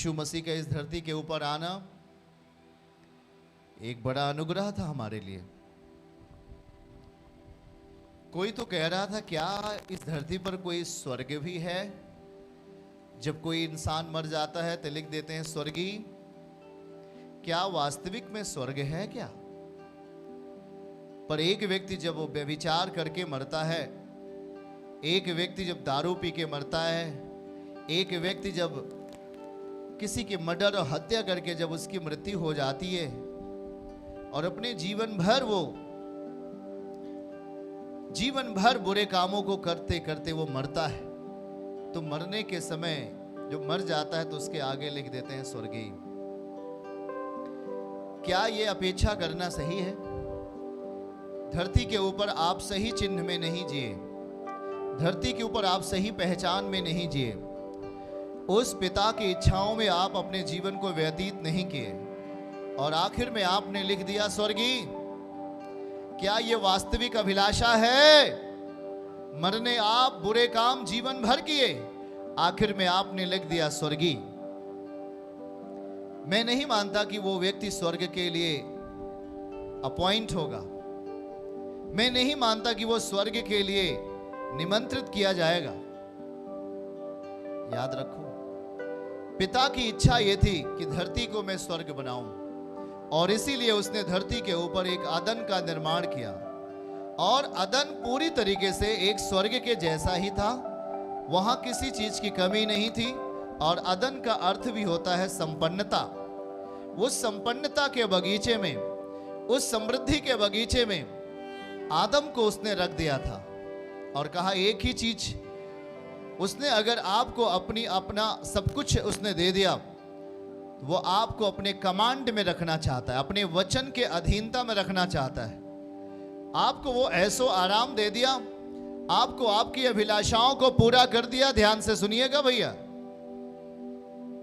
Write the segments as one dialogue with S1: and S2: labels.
S1: यीशु मसीह का इस धरती के ऊपर आना एक बड़ा अनुग्रह था हमारे लिए। कोई तो कह रहा था, क्या इस धरती पर कोई स्वर्ग भी है? जब कोई इंसान मर जाता है तो लिख देते हैं स्वर्गीय। क्या वास्तविक में स्वर्ग है क्या? पर एक व्यक्ति जब वो व्यभिचार करके मरता है, एक व्यक्ति जब दारू पी के मरता है, एक व्यक्ति जब किसी के मर्डर और हत्या करके जब उसकी मृत्यु हो जाती है और अपने जीवन भर बुरे कामों को करते करते वो मरता है, तो मरने के समय जो मर जाता है तो उसके आगे लिख देते हैं स्वर्गीय। क्या ये अपेक्षा करना सही है? धरती के ऊपर आप सही चिन्ह में नहीं जिए, धरती के ऊपर आप सही पहचान में नहीं जिए, उस पिता की इच्छाओं में आप अपने जीवन को व्यतीत नहीं किए और आखिर में आपने लिख दिया स्वर्गीय। क्या ये वास्तविक अभिलाषा है? मरने आप बुरे काम जीवन भर किए, आखिर में आपने लिख दिया स्वर्गीय। मैं नहीं मानता कि वो व्यक्ति स्वर्ग के लिए अपॉइंट होगा। मैं नहीं मानता कि वो स्वर्ग के लिए निमंत्रित किया जाएगा। याद रखो, पिता की इच्छा ये थी कि धरती को मैं स्वर्ग बनाऊं, और इसीलिए उसने धरती के ऊपर एक अदन का निर्माण किया। और अदन पूरी तरीके से एक स्वर्ग के जैसा ही था, वहां किसी चीज की कमी नहीं थी। और अदन का अर्थ भी होता है संपन्नता। उस संपन्नता के बगीचे में, उस समृद्धि के बगीचे में आदम को उसने रख दिया था और कहा एक ही चीज उसने, अगर आपको अपना सब कुछ उसने दे दिया, वो आपको अपने कमांड में रखना चाहता है, अपने वचन के अधीनता में रखना चाहता है। आपको वो ऐसो आराम दे दिया, आपको आपकी अभिलाषाओं को पूरा कर दिया। ध्यान से सुनिएगा भैया,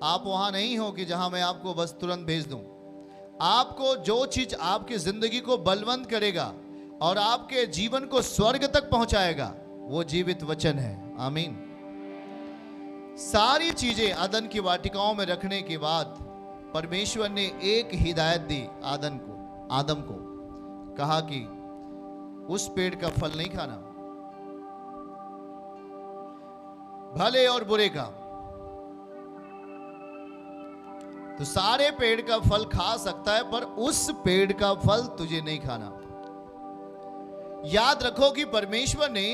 S1: आप वहां नहीं हो कि जहां मैं आपको बस तुरंत भेज दूं। आपको जो चीज आपकी जिंदगी को बलवंत करेगा और आपके जीवन को स्वर्ग तक पहुंचाएगा, वो जीवित वचन है। आमीन। सारी चीजें अदन की वाटिकाओं में रखने के बाद परमेश्वर ने एक हिदायत दी आदम को कहा कि उस पेड़ का फल नहीं खाना, भले और बुरे का। तो सारे पेड़ का फल खा सकता है, पर उस पेड़ का फल तुझे नहीं खाना। याद रखो कि परमेश्वर ने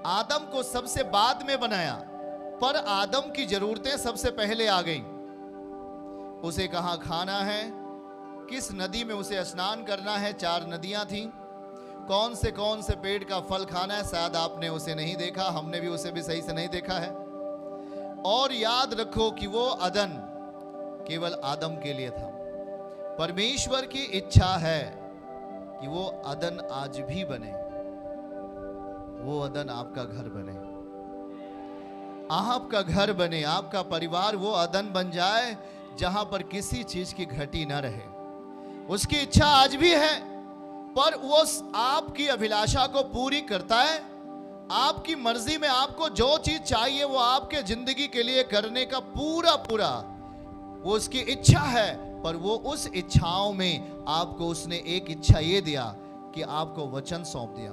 S1: आदम को सबसे बाद में बनाया, पर आदम की जरूरतें सबसे पहले आ गईं। उसे कहां खाना है, किस नदी में उसे स्नान करना है, 4 नदियां थीं। कौन से पेड़ का फल खाना है, शायद आपने उसे नहीं देखा, हमने भी उसे भी सही से नहीं देखा है। और याद रखो कि वो अदन केवल आदम के लिए था। परमेश्वर की इच्छा है कि वो अदन आज भी बने, वो अदन आपका घर बने, आपका घर बने, आपका परिवार वो अदन बन जाए जहां पर किसी चीज की घटी ना रहे। उसकी इच्छा आज भी है, पर वो आपकी अभिलाषा को पूरी करता है। आपकी मर्जी में आपको जो चीज चाहिए वो आपके जिंदगी के लिए करने का पूरा वो उसकी इच्छा है। पर वो उस इच्छाओं में आपको उसने एक इच्छा ये दिया कि आपको वचन सौंप दिया।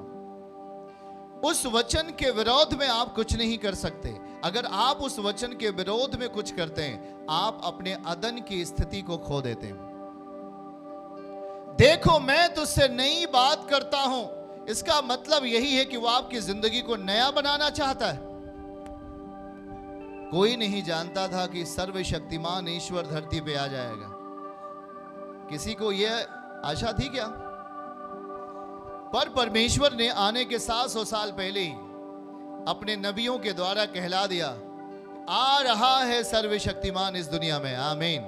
S1: उस वचन के विरोध में आप कुछ नहीं कर सकते। अगर आप उस वचन के विरोध में कुछ करते हैं, आप अपने अदन की स्थिति को खो देते हैं। देखो, मैं तुझसे नई बात करता हूं, इसका मतलब यही है कि वो आपकी जिंदगी को नया बनाना चाहता है। कोई नहीं जानता था कि सर्वशक्तिमान ईश्वर धरती पे आ जाएगा। किसी को यह आशा थी क्या? पर परमेश्वर ने आने के 700 साल पहले ही अपने नबियों के द्वारा कहला दिया, आ रहा है सर्वशक्तिमान इस दुनिया में। आमीन।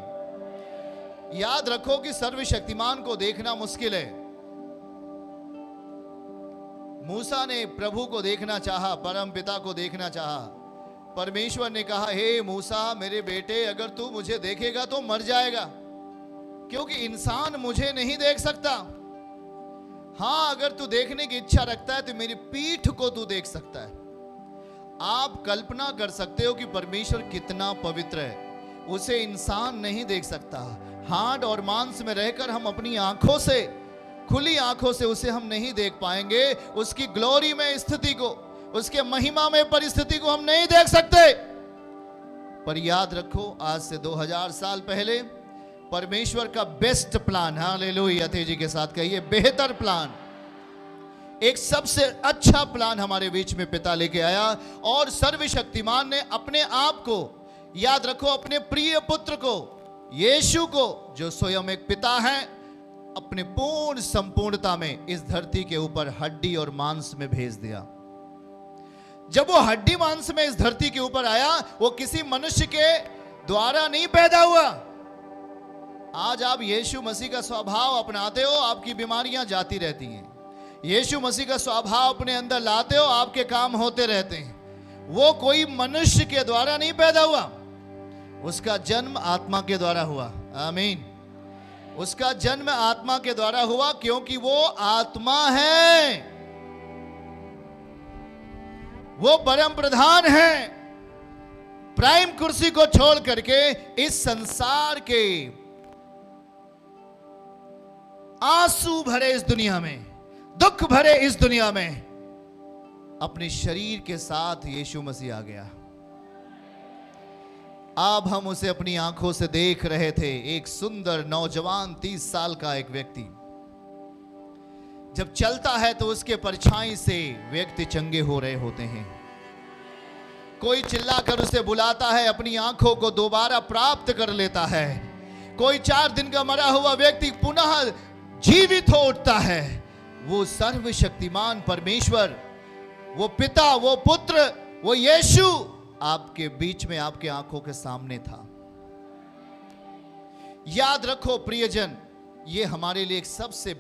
S1: याद रखो कि सर्वशक्तिमान को देखना मुश्किल है। मूसा ने प्रभु को देखना चाहा, परम पिता को देखना चाहा। परमेश्वर ने कहा, हे मूसा मेरे बेटे, अगर तू मुझे देखेगा तो मर जाएगा, क्योंकि इंसान मुझे नहीं देख सकता। हां, अगर तू देखने की इच्छा रखता है तो मेरी पीठ को तू देख सकता है। आप कल्पना कर सकते हो कि परमेश्वर कितना पवित्र है। उसे इंसान नहीं देख सकता। हाड़ और मांस में रहकर हम अपनी आंखों से, खुली आंखों से उसे हम नहीं देख पाएंगे। उसकी ग्लोरी में स्थिति को, उसके महिमा में परिस्थिति को हम नहीं देख सकते। पर याद रखो, आज से 2000 साल पहले परमेश्वर का बेस्ट प्लान, हालेलुया, तेजी के साथ कहिए, बेहतर प्लान, एक सबसे अच्छा प्लान हमारे बीच में पिता लेके आया। और सर्वशक्तिमान ने अपने आप को, याद रखो, अपने प्रिय पुत्र को, यीशु को, जो स्वयं एक पिता है, अपने पूर्ण संपूर्णता में इस धरती के ऊपर हड्डी और मांस में भेज दिया। जब वो हड्डी मांस में इस धरती के ऊपर आया, वो किसी मनुष्य के द्वारा नहीं पैदा हुआ। आज आप यीशु मसीह का स्वभाव अपनाते हो, आपकी बीमारियां जाती रहती हैं। यीशु मसीह का स्वभाव अपने अंदर लाते हो, आपके काम होते रहते हैं। वो कोई मनुष्य के द्वारा नहीं पैदा हुआ, उसका जन्म आत्मा के द्वारा हुआ। आमीन। उसका जन्म आत्मा के द्वारा हुआ, क्योंकि वो आत्मा है, वो परम प्रधान है। प्राइम कुर्सी को छोड़ करके इस संसार के आंसू भरे इस दुनिया में, दुख भरे इस दुनिया में, अपने शरीर के साथ यीशु मसीह आ गया। अब हम उसे अपनी आंखों से देख रहे थे। एक सुंदर नौजवान 30 साल का एक व्यक्ति जब चलता है तो उसके परछाई से व्यक्ति चंगे हो रहे होते हैं। कोई चिल्लाकर उसे बुलाता है, अपनी आंखों को दोबारा प्राप्त कर लेता है। कोई 4 दिन का मरा हुआ व्यक्ति पुनः जीवित हो उठता है। वो सर्वशक्तिमान परमेश्वर, वो पिता, वो पुत्र, वो यीशु आपके बीच में, आपके आंखों के सामने था। याद रखो प्रियजन, ये हमारे लिए सबसे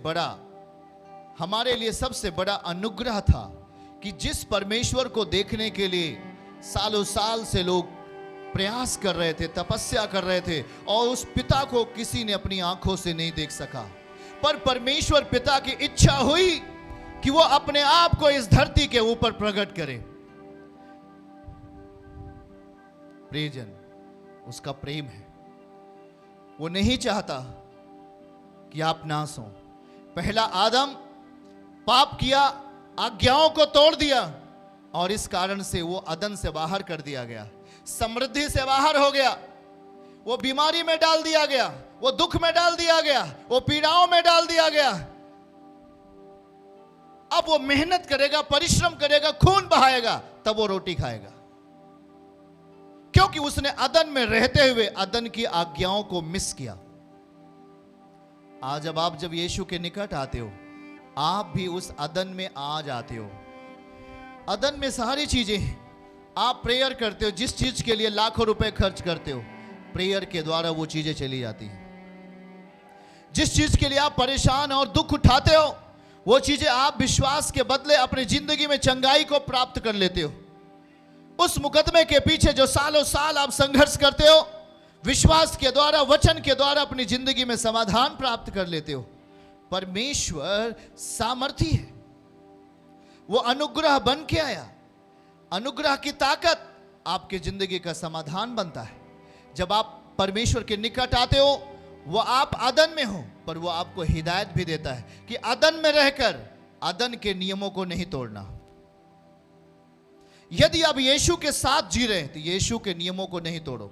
S1: बड़ा अनुग्रह था कि जिस परमेश्वर को देखने के लिए सालों साल से लोग प्रयास कर रहे थे, तपस्या कर रहे थे, और उस पिता को किसी ने अपनी आंखों से नहीं देख सका। पर परमेश्वर पिता की इच्छा हुई कि वो अपने आप को इस धरती के ऊपर प्रकट करे। प्रियजन, उसका प्रेम है। वो नहीं चाहता कि आप नाश हो। पहला आदम पाप किया, आज्ञाओं को तोड़ दिया, और इस कारण से वो अदन से बाहर कर दिया गया, समृद्धि से बाहर हो गया, वो बीमारी में डाल दिया गया, वो दुख में डाल दिया गया, वो पीड़ाओं में डाल दिया गया। अब वो मेहनत करेगा, परिश्रम करेगा, खून बहाएगा, तब वो रोटी खाएगा, क्योंकि उसने अदन में रहते हुए अदन की आज्ञाओं को मिस किया। आज जब यीशु के निकट आते हो, आप भी उस अदन में आ जाते हो। अदन में सारी चीजें हैं। आप प्रेयर करते हो, जिस चीज के लिए लाखों रुपए खर्च करते हो, प्रेयर के द्वारा वो चीजें चली जाती हैं। जिस चीज के लिए आप परेशान और दुख उठाते हो, वो चीजें आप विश्वास के बदले अपनी जिंदगी में चंगाई को प्राप्त कर लेते हो। उस मुकदमे के पीछे जो सालों साल आप संघर्ष करते हो, विश्वास के द्वारा, वचन के द्वारा अपनी जिंदगी में समाधान प्राप्त कर लेते हो। परमेश्वर सामर्थी है, वो अनुग्रह बन के आया। अनुग्रह की ताकत आपकी जिंदगी का समाधान बनता है। जब आप परमेश्वर के निकट आते हो, वो आप अदन में हो, पर वो आपको हिदायत भी देता है कि अदन में रहकर अदन के नियमों को नहीं तोड़ना। यदि आप यीशु के साथ जी रहे हैं तो यीशु के नियमों को नहीं तोड़ो।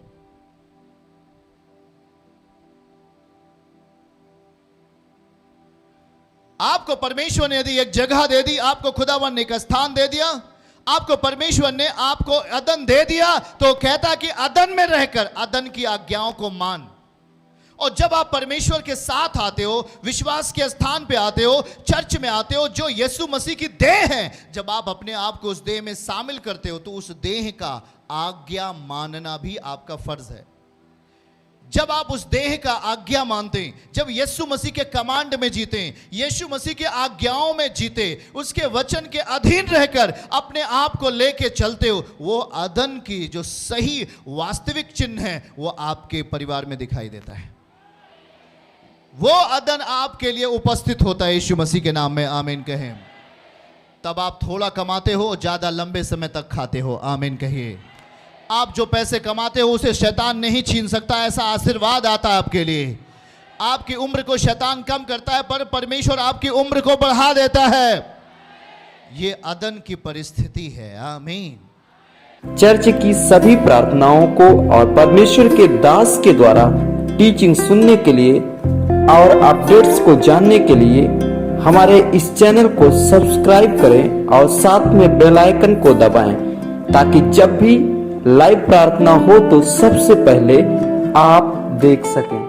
S1: आपको परमेश्वर ने यदि एक जगह दे दी, आपको खुदावन ने एक स्थान दे दिया, आपको परमेश्वर ने आपको अदन दे दिया, तो कहता कि अदन में रहकर अदन की आज्ञाओं को मान। और जब आप परमेश्वर के साथ आते हो, विश्वास के स्थान पे आते हो, चर्च में आते हो, जो यीशु मसीह की देह है, जब आप अपने आप को उस देह में शामिल करते हो, तो उस देह का आज्ञा मानना भी आपका फर्ज है। जब आप उस देह का आज्ञा मानते हैं, जब यीशु मसीह के कमांड में जीते हैं, यीशु मसीह के आज्ञाओं में जीते, उसके वचन के अधीन रहकर अपने आप को लेके चलते हो, वो अदन की जो सही वास्तविक चिन्ह है, वो आपके परिवार में दिखाई देता है। वो अदन आपके लिए उपस्थित होता है। यीशु मसीह के नाम में आमीन कहें। तब आप थोड़ा कमाते हो, ज्यादा लंबे समय तक खाते हो। आमीन कहिए। आप जो पैसे कमाते हो उसे शैतान नहीं छीन सकता, ऐसा आशीर्वाद आता है आपके लिए। आपकी उम्र को शैतान कम करता है पर परमेश्वर आपकी उम्र को बढ़ा देता है। ये अदन की परिस्थिति है। आमीन।
S2: चर्च की सभी प्रार्थनाओं को और परमेश्वर के दास के द्वारा टीचिंग सुनने के लिए और अपडेट्स को जानने के लिए हमारे इस चैनल को सब्सक्राइब करें और साथ में बेल आइकन को दबाएं, ताकि जब भी लाइव प्रार्थना हो तो सबसे पहले आप देख सकें।